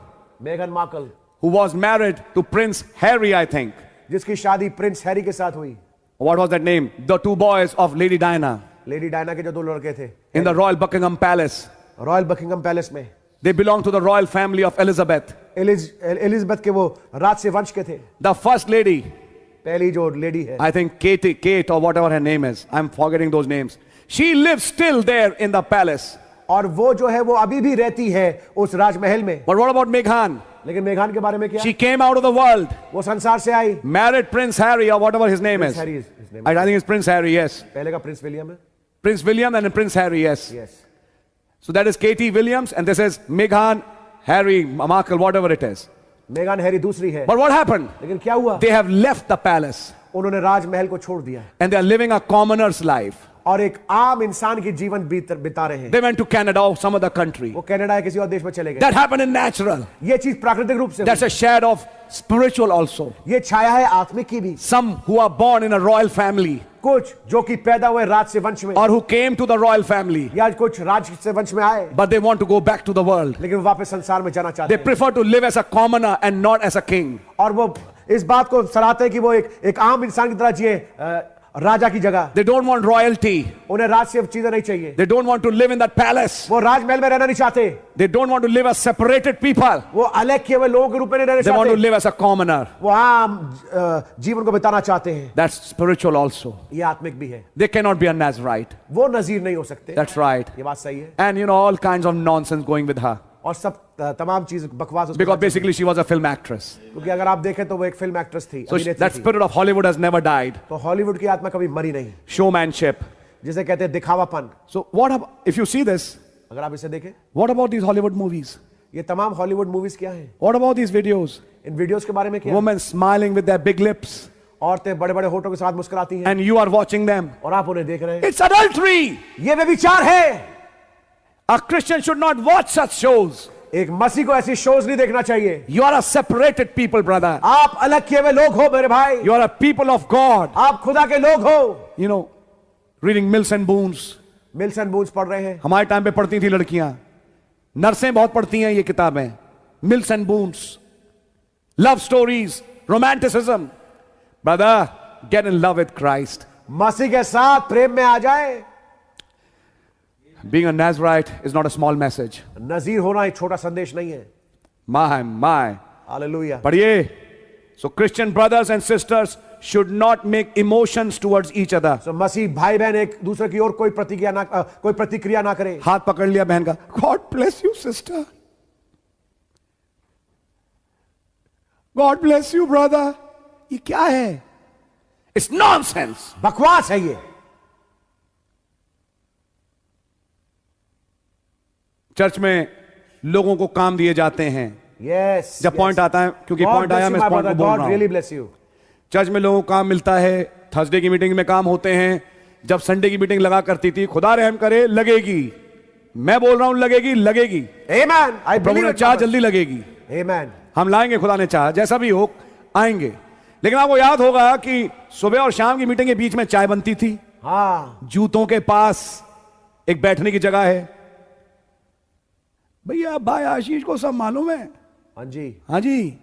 मेघन Markle, who was married to Prince Harry, I think. जिसकी शादी प्रिंस हैरी के साथ हुई। What was that name? The two boys of Lady Diana lady Diana के जो दो लड़के थे in the Royal Buckingham Palace. Royal Buckingham palace में। They belonged to the royal family of Elizabeth. Elizabeth के वो राज से वंश के थे। The first lady, पहली जो लेडी है, I think Kate or whatever her name is. I'm forgetting those names. She lives still there in the palace. और वो जो है वो अभी भी रहती है उस राजमहल में। But what about Meghan? लेकिन मेघान के बारे में क्या? She came out of the world, वो संसार से आई। married Prince Harry or whatever his name is. Prince Harry is his name. I think it's Prince Harry, yes. पहले का प्रिंस विलियम है। Prince William and then Prince Harry, yes. Yes, So that is Katie Williams and this is Meghan, Harry, Markle, whatever it is. मेघान Harry दूसरी है। But what happened? लेकिन क्या हुआ? They have left the palace उन्होंने राजमहल को छोड़ दिया and they are living a commoner's life. और एक आम इंसान की जीवन बिता रहे हैं। They went to Canada or some other country. वो कनाडा या किसी और देश में चले गए। That happened in natural. ये चीज प्राकृतिक रूप से That's a shadow of spiritual also. ये छाया है आत्मिक की भी। Some who are born in a royal family कुछ जो कि पैदा हुए राज से वंश में, or who came to the royal family, या कुछ राज से वंश में आए, but they want to go back to the world. लेकिन वो वापस संसार में जाना चाहते They prefer to live as a commoner and not as a king. और वो इस बात को सराहते हैं कि वो एक आम इंसान की तरह जिए, राजा की जगह। They don't want royalty. उन्हें राज से चीजें नहीं चाहिए। They don't want to live in that palace. वो राजमहल में रहना नहीं चाहते। They don't want to live as separated people. वो अलग किए हुए लोगों के रूप में नहीं रहना They want to चाहते। live as a commoner. वो आम जीवन को बिताना चाहते हैं। That's spiritual also. ये आत्मिक भी है। They cannot be a Nazarite. वो नजीर नहीं हो सकते। That's right. ये बात सही है। And you know, all kinds of nonsense going with her. और सब तमाम चीज बकवास उसके Because साथ basically she was a film actress. चलती। क्योंकि अगर आप देखें तो वो एक फिल्म एक्ट्रेस थी, So अभिनेत्री that थी। spirit of Hollywood has never died. तो हॉलीवुड की आत्मा कभी मरी नहीं, Showmanship. जिसे कहते हैं दिखावापन। So what about, if you see this, अगर आप इसे देखें, what about these Hollywood movies? ये तमाम हॉलीवुड मूवीज क्या हैं? What about these videos? In videos के बारे में क्या? Women smiling with their big lips औरतें बड़े बड़े होठों के साथ मुस्कुराती हैं and you are watching them. और आप उन्हें देख रहे हैं। It's adultery. ये व्यभिचार है। A Christian should not watch such shows. एक मसीह को ऐसी शोज नहीं देखना चाहिए। You are a separated people, brother. आप अलग किए हुए लोग हो मेरे भाई। You are a people of God. आप खुदा के लोग हो। You know, reading Mills and Boons. Mills and Boons पढ़ रहे हैं। हमारे टाइम पे पढ़ती थी लड़कियां, नर्सें बहुत पढ़ती हैं ये किताबें। Mills and Boons, love stories, romanticism. Brother, get in love with Christ. मसीह के साथ प्रेम में आ जाए। Being a Nazarite is not a small message. नजीर होना एक छोटा संदेश नहीं है। My. हालेलुया। पढ़िए. So Christian brothers and sisters should not make emotions towards each other. तो मसीह भाई बहन एक दूसरे की ओर कोई प्रतिक्रिया ना करे। हाथ पकड़ लिया बहन का, God bless you sister. God bless you brother. ये क्या है? It's nonsense. बकवास है ये। चर्च में लोगों को काम दिए जाते हैं। यस। जब पॉइंट आता है, क्योंकि पॉइंट आया, मैं इस पॉइंट को बोल रहा रियली हूं। Bless you. चर्च में लोगों को काम मिलता है, थर्सडे की मीटिंग में काम होते हैं। जब संडे की मीटिंग लगा करती थी, खुदा रहम करे लगेगी, मैं बोल रहा हूं लगेगी, लगेगी। Amen. I प्रभु believe ने it. चाह brothers. जल्दी लगेगी। Amen. हम लाएंगे, खुदा ने चाहा, जैसा भी हो आएंगे। लेकिन आपको याद होगा कि सुबह और शाम की मीटिंग के बीच में चाय बनती थी। हाँ, जूतों के पास एक बैठने की जगह है। भैया भाई आशीष को सब मालूम है। हाँ जी, हाँ जी।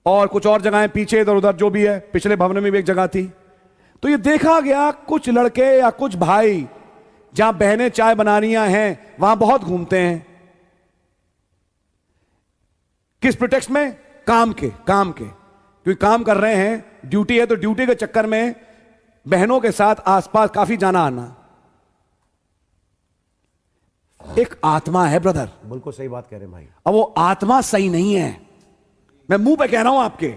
और कुछ और जगहें पीछे इधर उधर जो भी है, पिछले भवन में भी एक जगह थी। तो ये देखा गया कुछ लड़के या कुछ भाई जहां बहनें चाय बनानियां हैं वहां बहुत घूमते हैं। किस प्रिटेक्स्ट में? काम के, काम के, क्योंकि काम कर रहे हैं, ड्यूटी है, तो ड्यूटी के चक्कर में बहनों के साथ आसपास काफी जाना आना। एक आत्मा है ब्रदर। बिल्कुल सही बात कह रहे हैं भाई। अब वो आत्मा सही नहीं है, मैं मुंह पे कह रहा हूं आपके।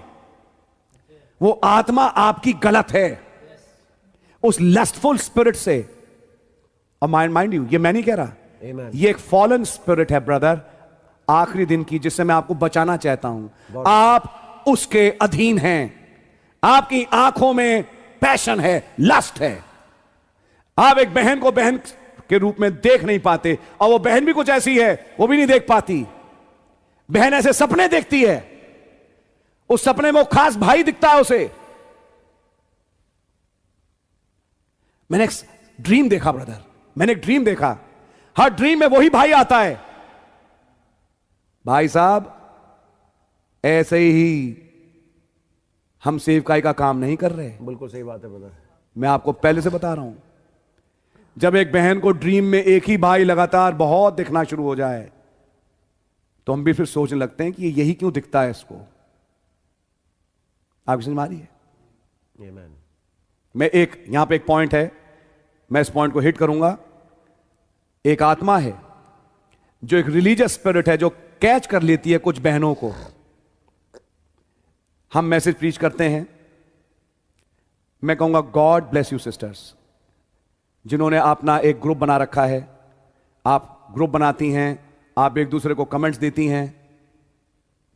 वो आत्मा आपकी गलत है, उस लस्टफुल स्पिरिट से। और माइंड यू, ये मैं नहीं कह रहा, Amen. ये एक फॉलन स्पिरिट है ब्रदर, आखिरी दिन की, जिससे मैं आपको बचाना चाहता हूं। आप उसके अधीन हैं। आपकी आंखों में पैशन है, लस्ट है। आप एक बहन को बहन के रूप में देख नहीं पाते, और वो बहन भी कुछ ऐसी है, वो भी नहीं देख पाती। बहन ऐसे सपने देखती है, उस सपने में वो खास भाई दिखता है उसे। मैंने एक ड्रीम देखा ब्रदर, मैंने एक ड्रीम देखा। हर ड्रीम में वही भाई आता है। भाई साहब, ऐसे ही हम सेवकाई का काम नहीं कर रहे। बिल्कुल सही बात है ब्रदर। मैं आपको पहले से बता रहा हूं, जब एक बहन को ड्रीम में एक ही भाई लगातार बहुत दिखना शुरू हो जाए, तो हम भी फिर सोचने लगते हैं कि यही क्यों दिखता है इसको। आपकी समझ में आ रही है? Amen. मैं एक यहां पे एक पॉइंट है, मैं इस पॉइंट को हिट करूंगा। एक आत्मा है जो एक रिलीजियस स्पिरिट है, जो कैच कर लेती है कुछ बहनों को। हम मैसेज प्रीच करते हैं, मैं कहूंगा गॉड ब्लेस यू सिस्टर्स, जिन्होंने अपना एक ग्रुप बना रखा है। आप ग्रुप बनाती हैं, आप एक दूसरे को कमेंट्स देती हैं।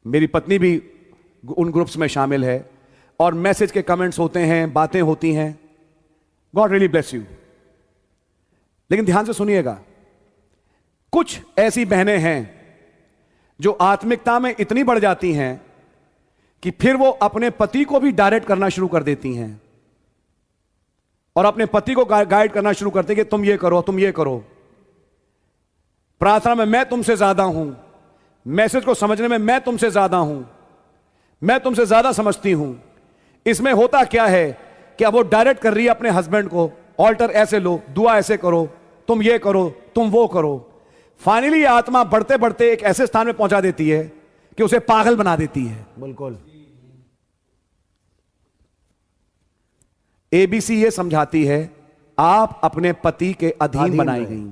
मेरी पत्नी भी उन ग्रुप्स में शामिल है, और मैसेज के कमेंट्स होते हैं, बातें होती हैं। God really bless you. लेकिन ध्यान से सुनिएगा, कुछ ऐसी बहनें हैं जो आत्मिकता में इतनी बढ़ जाती हैं कि फिर वो अपने पति को भी डायरेक्ट करना शुरू कर देती हैं, और अपने पति को गाइड करना शुरू करते हैं कि तुम ये करो, तुम ये करो। प्रार्थना में मैं तुमसे ज्यादा हूं, मैसेज को समझने में मैं तुमसे ज्यादा हूं, मैं तुमसे ज्यादा समझती हूं। इसमें होता क्या है कि अब वो डायरेक्ट कर रही है अपने हस्बैंड को, ऑल्टर ऐसे लो, दुआ ऐसे करो, तुम ये करो, तुम वो करो। फाइनली ये आत्मा बढ़ते बढ़ते एक ऐसे स्थान में पहुंचा देती है कि उसे पागल बना देती है। बिल्कुल। एबीसी ये समझाती है, आप अपने पति के अधीन बनाई गई।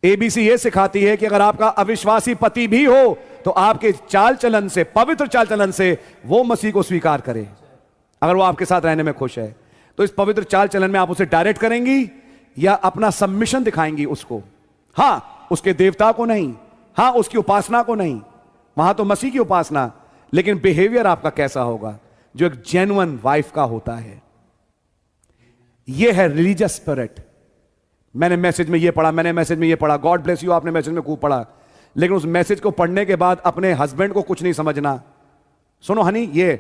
एबीसी ये सिखाती है कि अगर आपका अविश्वासी पति भी हो तो आपके चाल चलन से, पवित्र चाल चलन से वो मसीह को स्वीकार करे। अगर वो आपके साथ रहने में खुश है तो इस पवित्र चाल चलन में आप उसे डायरेक्ट करेंगी या अपना सबमिशन दिखाएंगी उसको। हां, उसके देवता को नहीं, हां उसकी उपासना को नहीं, वहां तो मसीह की उपासना, लेकिन बिहेवियर आपका कैसा होगा, जो एक जेन्युइन वाइफ का होता है। यह है रिलीजियस स्पिरिट। मैंने मैसेज में ये पढ़ा, मैंने मैसेज में ये पढ़ा, गॉड ब्लेस यू, आपने मैसेज में खूब पढ़ा, लेकिन उस मैसेज को पढ़ने के बाद अपने हस्बैंड को कुछ नहीं समझना। सुनो हनी, ये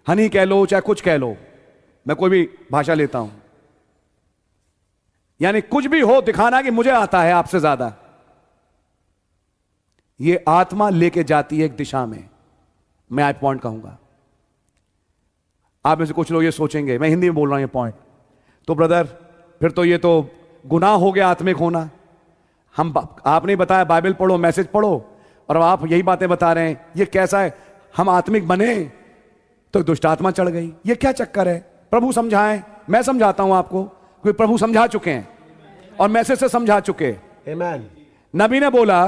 हनी कह लो चाहे कुछ कह लो, मैं कोई भी भाषा लेता हूं, यानी कुछ भी हो दिखाना कि मुझे आता है आपसे ज्यादा। ये आत्मा लेके जाती है एक दिशा में। मैं आज पॉइंट कहूंगा, आप में से कुछ लोग ये सोचेंगे मैं हिंदी में बोल रहा हूं ये पॉइंट, तो ब्रदर फिर तो ये तो गुनाह हो गया आत्मिक होना। हम आपने बताया बाइबल पढ़ो, मैसेज पढ़ो, और अब आप यही बातें बता रहे हैं, ये कैसा है, हम आत्मिक बने तो दुष्ट आत्मा चढ़ गई। ये क्या चक्कर है? प्रभु समझाएं, मैं समझाता हूं आपको, क्योंकि प्रभु समझा चुके हैं और मैसेज से समझा चुके। Amen. नबी ने बोला,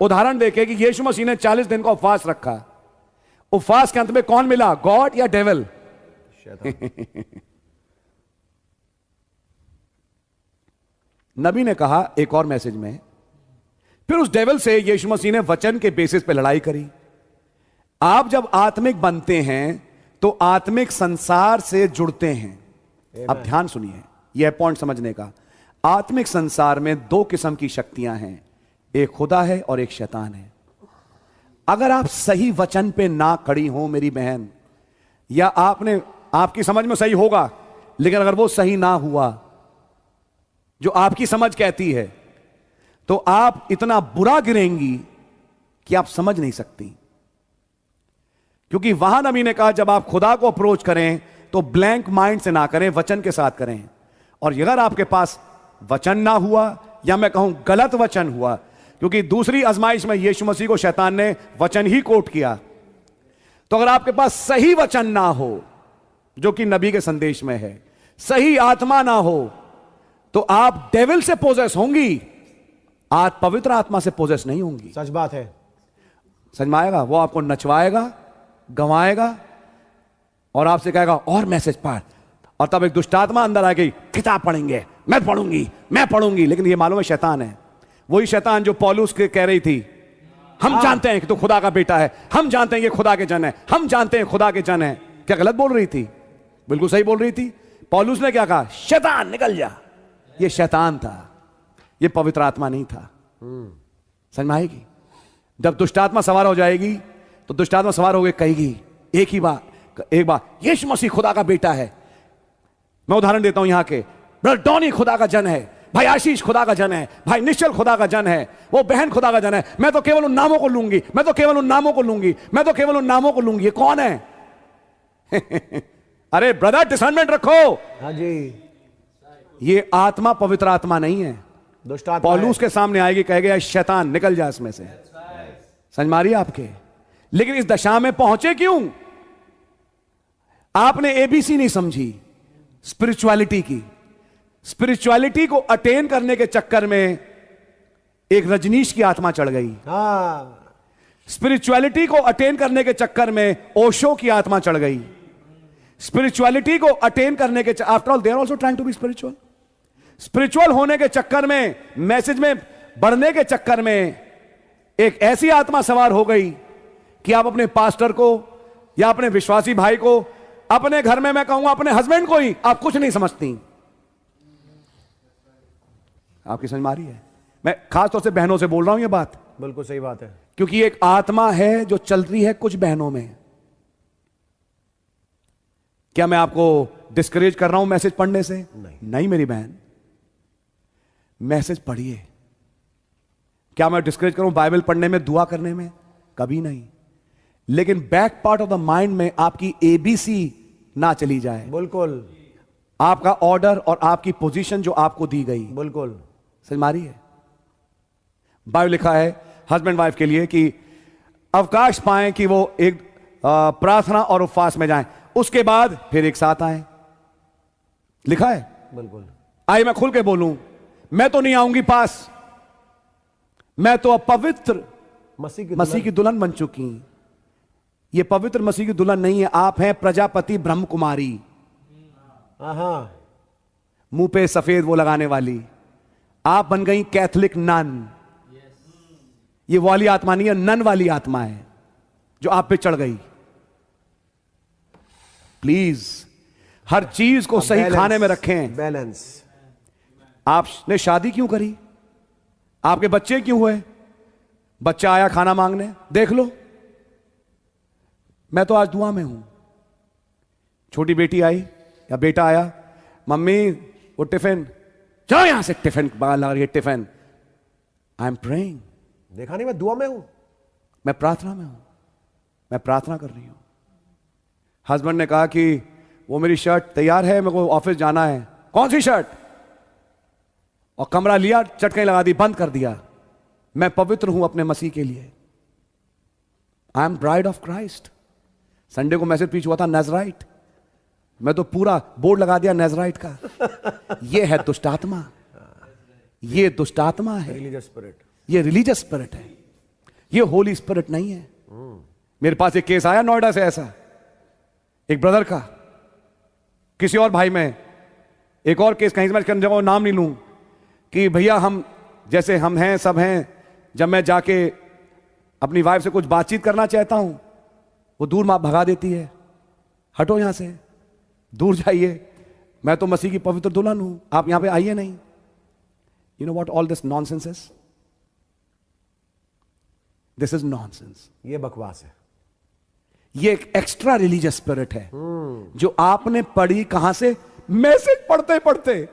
उदाहरण देके, कि यीशु मसीह ने 40 दिन का उपवास रखा। उपवास के अंत में कौन मिला, गॉड या डेविल? नबी ने कहा एक और मैसेज में, फिर उस डेविल से यीशु मसीह ने वचन के बेसिस पे लड़ाई करी। आप जब आत्मिक बनते हैं तो आत्मिक संसार से जुड़ते हैं। अब ध्यान सुनिए, यह पॉइंट समझने का। आत्मिक संसार में दो किस्म की शक्तियां हैं, एक खुदा है और एक शैतान है। अगर आप सही वचन पे ना खड़ी हो मेरी बहन, या आपकी समझ में सही होगा लेकिन अगर वो सही ना हुआ जो आपकी समझ कहती है, तो आप इतना बुरा गिरेंगी कि आप समझ नहीं सकती। क्योंकि वहां नबी ने कहा जब आप खुदा को अप्रोच करें तो ब्लैंक माइंड से ना करें, वचन के साथ करें। और अगर आपके पास वचन ना हुआ, या मैं कहूं गलत वचन हुआ, क्योंकि दूसरी आजमाइश में यीशु मसीह को शैतान ने वचन ही कोट किया, तो अगर आपके पास सही वचन ना हो जो कि नबी के संदेश में है, सही आत्मा ना हो, तो आप डेविल से पोजेस होंगी, आज पवित्र आत्मा से पोजेस नहीं होंगी। सच बात है। समझ में आएगा? वो आपको नचवाएगा, गंवाएगा और आपसे कहेगा और मैसेज पढ़, और तब एक दुष्ट आत्मा अंदर आ गई, किताब पढ़ेंगे, मैं पढ़ूंगी। लेकिन ये मालूम है शैतान है। वही शैतान जो पौलुस के कह रही थी हम जानते हैं कि तू खुदा का बेटा है, हम जानते हैं ये खुदा के जन है, हम जानते हैं खुदा के जन है। क्या गलत बोल रही थी? बिल्कुल सही बोल रही थी। पौलुस ने क्या कहा? शैतान निकल जा। ये शैतान था, ये पवित्र आत्मा नहीं था। समझ में आएगी? जब दुष्ट आत्मा सवार हो जाएगी तो दुष्ट आत्मा सवार हो गई, कहेगी एक बार यीशु मसीह खुदा का बेटा है। मैं उदाहरण देता हूं, यहां के ब्रदर डॉनी खुदा का जन है, भाई आशीष खुदा का जन है, भाई निश्चल खुदा का जन है, वो बहन खुदा का जन है। मैं तो केवल उन नामों को लूंगी, मैं तो केवल उन नामों को लूंगी। ये कौन है? अरे ब्रदर डिसर्नमेंट रखो। हाँ जी। ये आत्मा पवित्र आत्मा नहीं है, दुष्ट आत्मा पौलुस के सामने आएगी, कहेगा शैतान निकल जा इसमें से। समझ मारी आपके? लेकिन इस दशा में पहुंचे क्यों? आपने एबीसी नहीं समझी स्पिरिचुअलिटी की। स्पिरिचुअलिटी को अटेन करने के चक्कर में एक रजनीश की आत्मा चढ़ गई। हाँ। स्पिरिचुअलिटी को अटेन करने के चक्कर में ओशो की आत्मा चढ़ गई। स्पिरिचुअलिटी को अटेन करने के after all they are also trying to be spiritual होने के चक्कर में, मैसेज में बढ़ने के चक्कर में एक ऐसी आत्मा सवार हो गई कि आप अपने पास्टर को या अपने विश्वासी भाई को, अपने घर में मैं कहूंगा अपने हस्बैंड को ही आप कुछ नहीं समझती। आपकी समझ में आ रही है? मैं खासतौर से बहनों से बोल रहा हूं ये बात। बिल्कुल सही बात है। क्योंकि एक आत्मा है जो चल रही है कुछ बहनों में। क्या मैं आपको डिस्करेज कर रहा हूं मैसेज पढ़ने से? नहीं मेरी बहन, मैसेज पढ़िए। क्या मैं डिस्करेज करूं बाइबल पढ़ने में, दुआ करने में? कभी नहीं। लेकिन back part of the mind में आपकी एबीसी ना चली जाए। बिल्कुल। आपका ऑर्डर और आपकी पोजीशन जो आपको दी गई। बिल्कुल समझ मारी है? बाइबल लिखा है हस्बैंड वाइफ के लिए कि अवकाश पाएं कि वो एक प्रार्थना और उपवास में जाएं, उसके बाद फिर एक साथ आए। लिखा है। बिल्कुल। आइए मैं खुल के बोलूं, मैं तो नहीं आऊंगी पास, मैं तो अब पवित्र मसीह की दुल्हन बन चुकी। ये पवित्र मसीह की दुल्हन नहीं है, आप हैं प्रजापति ब्रह्म कुमारी। मुंह पे सफेद वो लगाने वाली। आप बन गई कैथलिक नन। ये वाली आत्मा नहीं है, नन वाली आत्मा है जो आप पे चढ़ गई। प्लीज हर चीज को सही खाने में रखें। बैलेंस। आपने शादी क्यों करी? आपके बच्चे क्यों हुए? बच्चा आया खाना मांगने, देख लो। मैं तो आज दुआ में हूं। छोटी बेटी आई या बेटा आया, मम्मी वो टिफिन, चलो यहां से टिफिन बाहर लगा रही है टिफिन। I am praying. देखा नहीं, मैं दुआ में हूं, मैं प्रार्थना में हूं, मैं प्रार्थना कर रही हूं। हस्बैंड ने कहा कि वो मेरी शर्ट तैयार है, मेरे को ऑफिस जाना है। कौन सी शर्ट? और कमरा लिया, चटकें लगा दी, बंद कर दिया। मैं पवित्र हूं अपने मसीह के लिए। I am bride of Christ. Sunday को मैसेज पीछ हुआ था नजराइट, मैं तो पूरा बोर्ड लगा दिया नजराइट का। ये है दुष्ट आत्मा, ये दुष्ट आत्मा है, रिलीजियस स्पिरिट। ये रिलीजियस स्पिरिट है, ये होली स्पिरिट नहीं है। मेरे पास एक केस आया नोएडा से, ऐसा एक ब्रदर का, किसी और भाई में एक और केस कहीं से, मैं नाम नहीं लूं, कि भैया हम जैसे हम हैं सब हैं, जब मैं जाके अपनी वाइफ से कुछ बातचीत करना चाहता हूं, वो दूर मां भगा देती है, हटो यहां से, दूर जाइए, मैं तो मसीह की पवित्र दुल्हन हूं, आप यहां पे आइए नहीं। You know what all this nonsense is? This is nonsense. ये बकवास है। ये एक एक्स्ट्रा रिलीजियस स्पिरिट है जो आपने पढ़ी कहां से? मैसेज पढ़ते पढ़ते,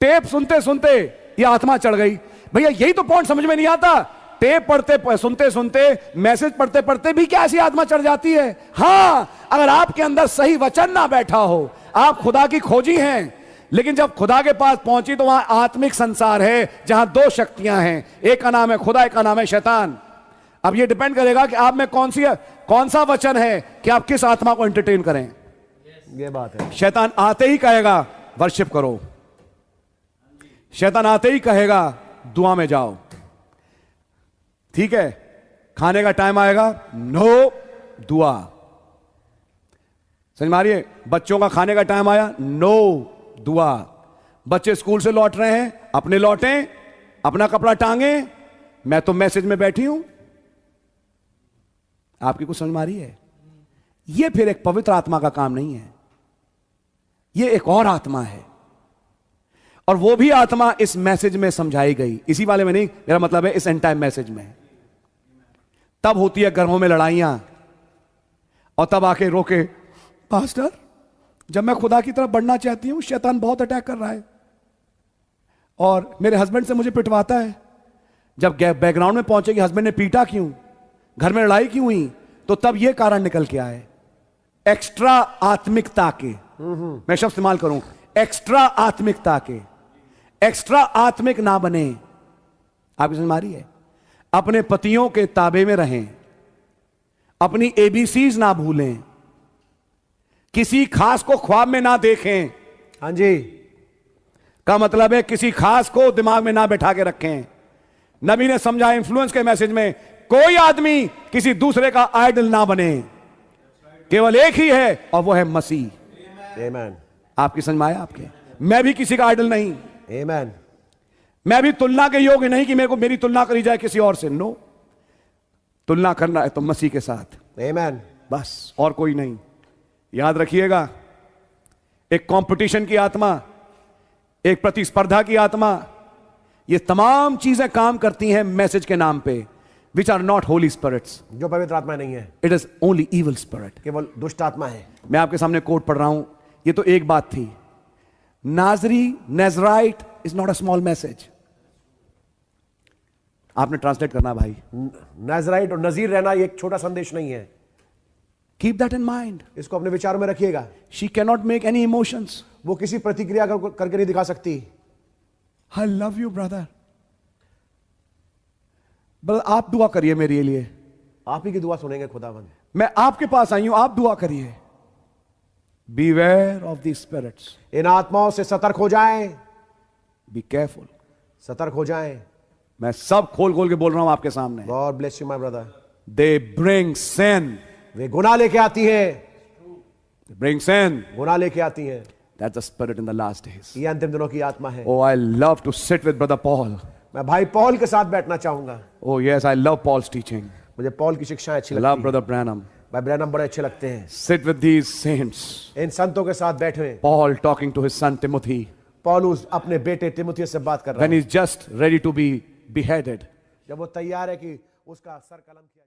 टेप सुनते सुनते ये आत्मा चढ़ गई। भैया यही तो पॉइंट समझ में नहीं आता। टेप पढ़ते सुनते सुनते, मैसेज पढ़ते पढ़ते भी क्या ऐसी आत्मा चढ़ जाती है? हां, अगर आपके अंदर सही वचन ना बैठा हो, आप खुदा की खोजी हैं, लेकिन जब खुदा के पास पहुंची तो वहां आत्मिक संसार है जहां दो शक्तियां हैं, एक का नाम है खुदा, एक का नाम है शैतान। अब ये डिपेंड करेगा कि आप में कौन सा वचन है कि आप किस आत्मा को एंटरटेन करें। ये बात है। शैतान आते ही कहेगा वर्शिप करो, शैतान आते ही कहेगा दुआ में जाओ, ठीक है। खाने का टाइम आएगा, नो दुआ। समझ मारिए, बच्चों का खाने का टाइम आया, नो दुआ। बच्चे स्कूल से लौट रहे हैं, अपने लौटें, अपना कपड़ा टांगे, मैं तो मैसेज में बैठी हूं। आपकी कुछ समझ मारी है? यह फिर एक पवित्र आत्मा का काम नहीं है, यह एक और आत्मा है, और वो भी आत्मा इस मैसेज में समझाई गई। इसी वाले में नहीं, मेरा मतलब है इस एंटायर मैसेज में। तब होती है घरों में लड़ाइयां, और तब आके रोके, पास्टर जब मैं खुदा की तरफ बढ़ना चाहती हूं शैतान बहुत अटैक कर रहा है, और मेरे हस्बैंड से मुझे पिटवाता है। जब बैकग्राउंड में पहुंचे कि हस्बैंड ने पीटा क्यों, घर में लड़ाई क्यों हुई, तो तब यह कारण निकल के आए, एक्स्ट्रा आत्मिकता के। मैं शब्द इस्तेमाल करूं, एक्स्ट्रा आत्मिकता के। एक्स्ट्रा आत्मिक ना बने। आपकी समझ मारी है? अपने पतियों के ताबे में रहें, अपनी एबीसीज ना भूलें, किसी खास को ख्वाब में ना देखें। हाँ जी, का मतलब है किसी खास को दिमाग में ना बैठा के रखें। नबी ने समझा इन्फ्लुएंस के मैसेज में, कोई आदमी किसी दूसरे का आइडल ना बने, केवल एक ही है और वो है मसीह। आमेन। आपकी समझ में आया? आपके मैं भी किसी का आइडल नहीं, आमेन। मैं भी तुलना के योग्य नहीं कि मेरे को मेरी तुलना करी जाए किसी और से। नो, तुलना करना है तो मसीह के साथ, आमेन। बस, और कोई नहीं। याद रखिएगा, एक कंपटीशन की आत्मा, एक प्रतिस्पर्धा की आत्मा, ये तमाम चीजें काम करती हैं मैसेज के नाम पे, which are not holy spirits. जो पवित्र आत्मा नहीं है, it is only evil spirit, केवल दुष्ट आत्मा है। मैं आपके सामने कोट पढ़ रहा हूं, ये तो एक बात थी। नाजरी, Nazirite is not a small message. आपने ट्रांसलेट करना भाई। नाजराइट और नजीर रहना ये एक छोटा संदेश नहीं है। Keep that in mind. इसको अपने विचारों में रखिएगा। She can not make any emotions. वो किसी प्रतिक्रिया करके नहीं दिखा सकती। आई लव यू ब्रदर, बल आप दुआ करिए मेरे लिए। आप ही की दुआ सुनेंगे खुदावंद। मैं आपके पास आई हूं, आप दुआ करिए। Beware of the spirits. इन आत्माओं से सतर्क हो जाएं। बी केयरफुल, सतर्क हो जाएं। मैं सब खोल खोल के बोल रहा हूं आपके सामने। God bless you my brother. They bring sin, वे गुनाह लेके आती है। they bring sin. गुनाह लेके आती है। That's the spirit in the last days. ये अंतिम दिनों की आत्मा है। Oh, I love to sit with brother Paul. मैं भाई पॉल के साथ बैठना चाहूंगा। Oh yes, I love Paul's teaching. मुझे पॉल की शिक्षाएं अच्छी I लगती love हैं। brother Branham. भाई ब्रैनम बड़े अच्छे लगते हैं। Sit with these saints. इन संतों के साथ बैठे। Paul talking to his son Timothy पौलुस अपने बेटे तिमुथियुस से बात कर रहा when है। he's just ready to be beheaded. जब वो तैयार है कि उसका सर कलम किया